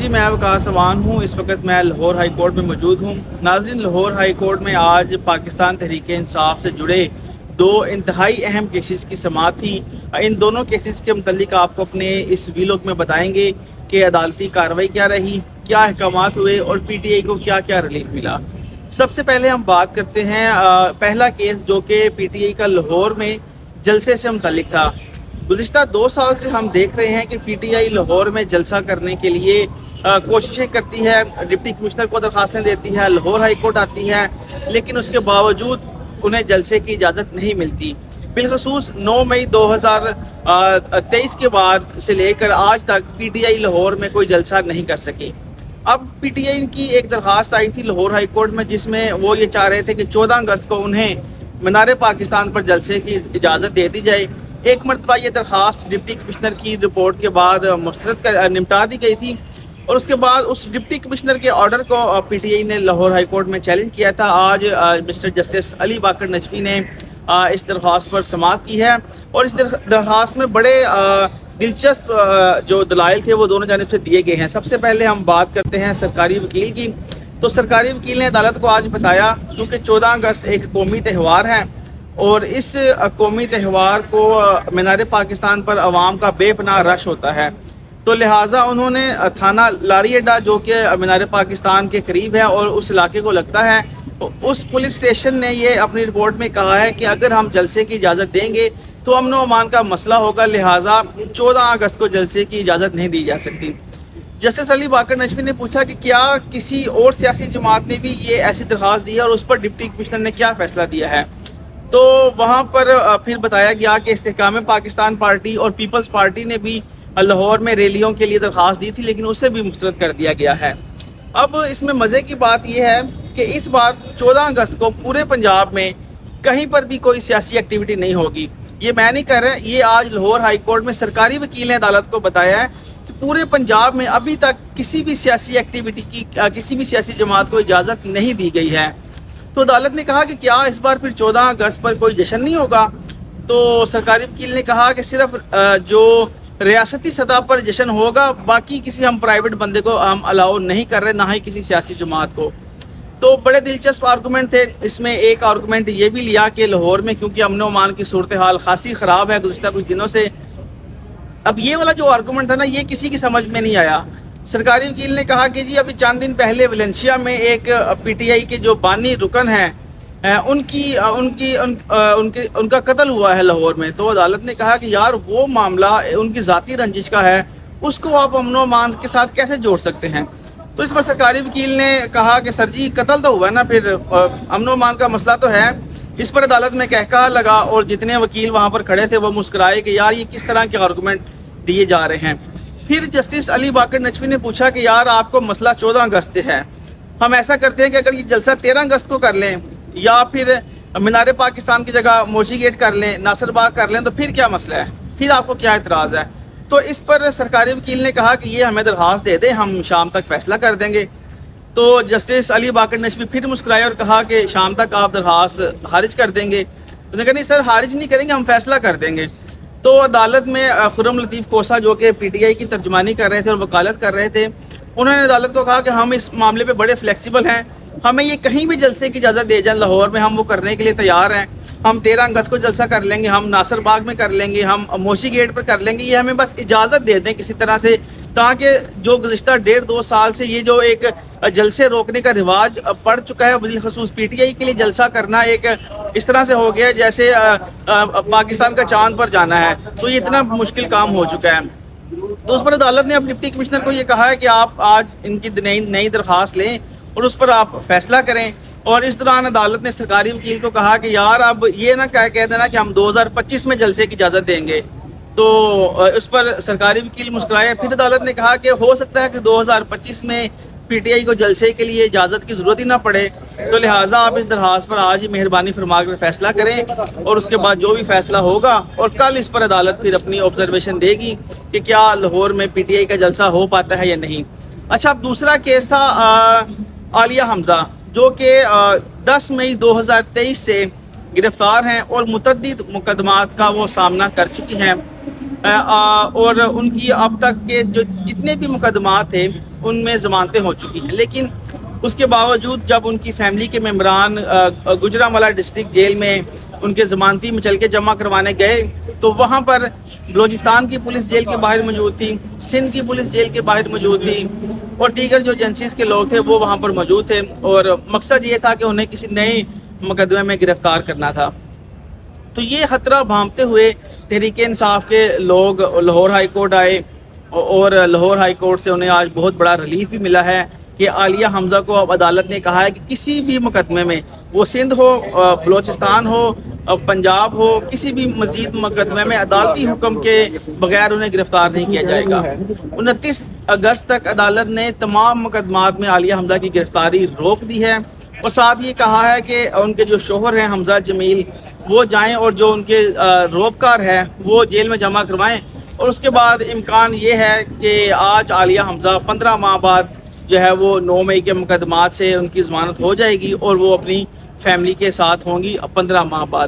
جی मैं वकास अवान हूँ। इस वक्त मैं लाहौर हाई कोर्ट में मौजूद हूँ। नाज़रीन, लाहौर हाई कोर्ट में आज पाकिस्तान तहरीक इंसाफ से जुड़े दो इंतहाई अहम केसेस की समाअत थी। इन दोनों केसेस के मुतल्लिक आपको अपने इस वीलॉग में बताएंगे कि अदालती कार्रवाई क्या रही, क्या अहकामात हुए और PTI को क्या क्या रिलीफ मिला। सबसे पहले हम बात करते हैं पहला केस जो कि PTI का लाहौर में जलसे से मुतल्लिक था। गुज़िश्ता 2 साल से हम देख रहे हैं कि PTI लाहौर में जलसा करने के लिए कोशिशें करती है, डिप्टी कमिश्नर को दरखास्तें देती है, लाहौर हाई कोर्ट आती है, लेकिन उसके बावजूद उन्हें जलसे की इजाज़त नहीं मिलती। बिलखसूस 9 मई 2023 के बाद से लेकर आज तक PTI लाहौर में कोई जलसा नहीं कर सकी। अब PTI की एक दरखास्त आई थी लाहौर हाई कोर्ट में, जिसमें वो ये चाह रहे थे कि 14 अगस्त को उन्हें मीनार पाकिस्तान पर जलसे की इजाज़त दे दी जाए। एक मरतबा ये दरखास्त डिप्टी कमिश्नर की रिपोर्ट के बाद निपटा दी गई थी और उसके बाद उस डिप्टी कमिश्नर के ऑर्डर को PTI ने लाहौर हाई कोर्ट में चैलेंज किया था। आज मिस्टर जस्टिस अली बाकर नजफी ने इस दरख्वास्त पर समाअत की है और इस दरख्वास्त में बड़े दिलचस्प जो दलाइल थे वो दोनों जानिब से दिए गए हैं। सबसे पहले हम बात करते हैं सरकारी वकील की। तो सरकारी वकील ने अदालत को आज बताया, क्योंकि 14 अगस्त एक कौमी त्यौहार है और इस कौमी त्यौहार को मीनार पाकिस्तान पर अवाम का बेपनाह रश होता है, तो लिहाजा उन्होंने थाना लाड़ी अड्डा जो कि मीनार पाकिस्तान के करीब है और उस इलाके को लगता है, उस पुलिस स्टेशन ने ये अपनी रिपोर्ट में कहा है कि अगर हम जलसे की इजाज़त देंगे तो अमन व अमान का मसला होगा, लिहाजा 14 अगस्त को जलसे की इजाज़त नहीं दी जा सकती। जस्टिस अली बाकर नजफी ने पूछा कि क्या किसी और सियासी जमात ने भी ये ऐसी दरख्वास्त दी है और उस पर डिप्टी कमिश्नर ने क्या फ़ैसला दिया है। तो वहाँ पर फिर बताया गया कि इस्तेहकाम पाकिस्तान पार्टी और पीपल्स पार्टी ने भी लाहौर में रैलियों के लिए दरख्वास्त दी थी, लेकिन उसे भी मुस्तरद कर दिया गया है। अब इसमें मज़े की बात यह है कि इस बार 14 अगस्त को पूरे पंजाब में कहीं पर भी कोई सियासी एक्टिविटी नहीं होगी। ये मैं नहीं कह रहा, ये आज लाहौर हाई कोर्ट में सरकारी वकील ने अदालत को बताया है कि पूरे पंजाब में अभी तक किसी भी सियासी एक्टिविटी की किसी भी सियासी जमात को इजाज़त नहीं दी गई है। तो अदालत ने कहा कि क्या इस बार फिर 14 अगस्त पर कोई जश्न नहीं होगा। तो सरकारी वकील ने कहा कि सिर्फ जो रियासती सतह पर जश्न होगा, बाकी किसी हम प्राइवेट बंदे को हम अलाउ नहीं कर रहे, ना ही किसी सियासी जमात को। तो बड़े दिलचस्प आर्गूमेंट थे। इसमें एक आर्गूमेंट ये भी लिया कि लाहौर में क्योंकि अमन व अमान की सूरत हाल खासी ख़राब है गुज़िश्ता कुछ दिनों से। अब ये वाला जो आर्गूमेंट था ना, ये किसी की समझ में नहीं आया। सरकारी वकील ने कहा कि जी अभी चंद दिन पहले वलेंशिया में एक PTI के जो बानी रुकन हैं उनका कत्ल हुआ है लाहौर में। तो अदालत ने कहा कि यार वो मामला उनकी ज़ाती रंजिश का है, उसको आप अमन व अमान के साथ कैसे जोड़ सकते हैं। तो इस पर सरकारी वकील ने कहा कि सर जी कत्ल तो हुआ ना, फिर अमन व अमान का मसला तो है। इस पर अदालत में कहका लगा और जितने वकील वहाँ पर खड़े थे वो मुस्कुराए कि यार ये किस तरह के आर्गूमेंट दिए जा रहे हैं। फिर जस्टिस अली बाकर नजफी ने पूछा कि यार आपको मसला 14 अगस्त से है, हम ऐसा करते हैं कि अगर ये जलसा 13 अगस्त को कर लें या फिर मीनार पाकिस्तान की जगह मोशी गेट कर लें, नासिर बाग कर लें, तो फिर क्या मसला है, फिर आपको क्या एतराज़ है। तो इस पर सरकारी वकील ने कहा कि ये हमें दरख्वास्त दे दें, हम शाम तक फ़ैसला कर देंगे। तो जस्टिस अली बाकर नजफी फिर मुस्कुराए और कहा कि शाम तक आप दरख्वास्त खारिज कर देंगे। उन्होंने कहा नहीं सर, खारिज नहीं करेंगे, हम फ़ैसला कर देंगे। तो अदालत में खुर्रम लतीफ़ कोसा जो कि PTI की तर्जुमानी कर रहे थे और वकालत कर रहे थे, उन्होंने अदालत को कहा कि हम इस मामले पे बड़े फ्लेक्सिबल हैं, हमें ये कहीं भी जलसे की इजाज़त दे जाए लाहौर में, हम वो करने के लिए तैयार हैं। हम 13 अगस्त को जलसा कर लेंगे, हम नासिर बाग में कर लेंगे, हम मोशी गेट पर कर लेंगे, ये हमें बस इजाज़त दे दें किसी तरह से, ताकि जो गुज़िश्ता 1.5-2 साल से ये जो एक जलसे रोकने का रिवाज पड़ चुका है, बिलखसूस PTI के लिए जलसा करना एक इस तरह से हो गया जैसे पाकिस्तान का चांद पर जाना है, तो ये इतना मुश्किल काम हो चुका है। तो उस पर अदालत ने अब डिप्टी कमिश्नर को ये कहा है कि आप आज इनकी नई दरख्वास्त लें और उस पर आप फैसला करें। और इस दौरान अदालत ने सरकारी वकील को कहा कि यार अब ये ना कह देना कि हम 2025 में जलसे की इजाज़त देंगे। तो उस पर सरकारी वकील मुस्कुराए। फिर अदालत ने कहा कि हो सकता है कि 2025 में PTI को जलसे के लिए इजाज़त की ज़रूरत ही ना पड़े, तो लिहाजा आप इस दरख्वास्त पर आज ही मेहरबानी फरमा कर फैसला करें और उसके बाद जो भी फैसला होगा, और कल इस पर अदालत फिर अपनी ऑब्जर्वेशन देगी कि क्या लाहौर में PTI का जलसा हो पाता है या नहीं। अच्छा, अब दूसरा केस था आलिया हमज़ा, जो कि 10 मई 2023 से गिरफ़्तार हैं और मुतअद्दिद मुकदमात का वो सामना कर चुकी हैं और उनकी अब तक के जो जितने भी मुकदमात थे ان میں ضمانتیں ہو چکی ہیں، لیکن اس کے باوجود جب ان کی فیملی کے ممبران گجرانوالہ ڈسٹرکٹ جیل میں ان کے ضمانتی مچلکے جمع کروانے گئے تو وہاں پر بلوچستان کی پولیس جیل کے باہر موجود تھی، سندھ کی پولیس جیل کے باہر موجود تھی، اور دیگر جو ایجنسیز کے لوگ تھے وہ وہاں پر موجود تھے، اور مقصد یہ تھا کہ انہیں کسی نئے مقدمے میں گرفتار کرنا تھا۔ تو یہ خطرہ بھانپتے ہوئے تحریک انصاف کے لوگ لاہور ہائی کورٹ آئے، اور لاہور ہائی کورٹ سے انہیں آج بہت بڑا ریلیف بھی ملا ہے کہ عالیہ حمزہ کو اب عدالت نے کہا ہے کہ کسی بھی مقدمے میں، وہ سندھ ہو، بلوچستان ہو، پنجاب ہو، کسی بھی مزید مقدمے میں عدالتی حکم کے بغیر انہیں گرفتار نہیں کیا جائے گا۔ 29 اگست تک عدالت نے تمام مقدمات میں عالیہ حمزہ کی گرفتاری روک دی ہے، اور ساتھ یہ کہا ہے کہ ان کے جو شوہر ہیں حمزہ جمیل وہ جائیں اور جو ان کے روبکار ہے وہ جیل میں جمع کروائیں، اور اس کے بعد امکان یہ ہے کہ آج عالیہ حمزہ 15 ماہ بعد جو ہے وہ 9 مئی کے مقدمات سے ان کی ضمانت ہو جائے گی اور وہ اپنی فیملی کے ساتھ ہوں گی 15 ماہ بعد۔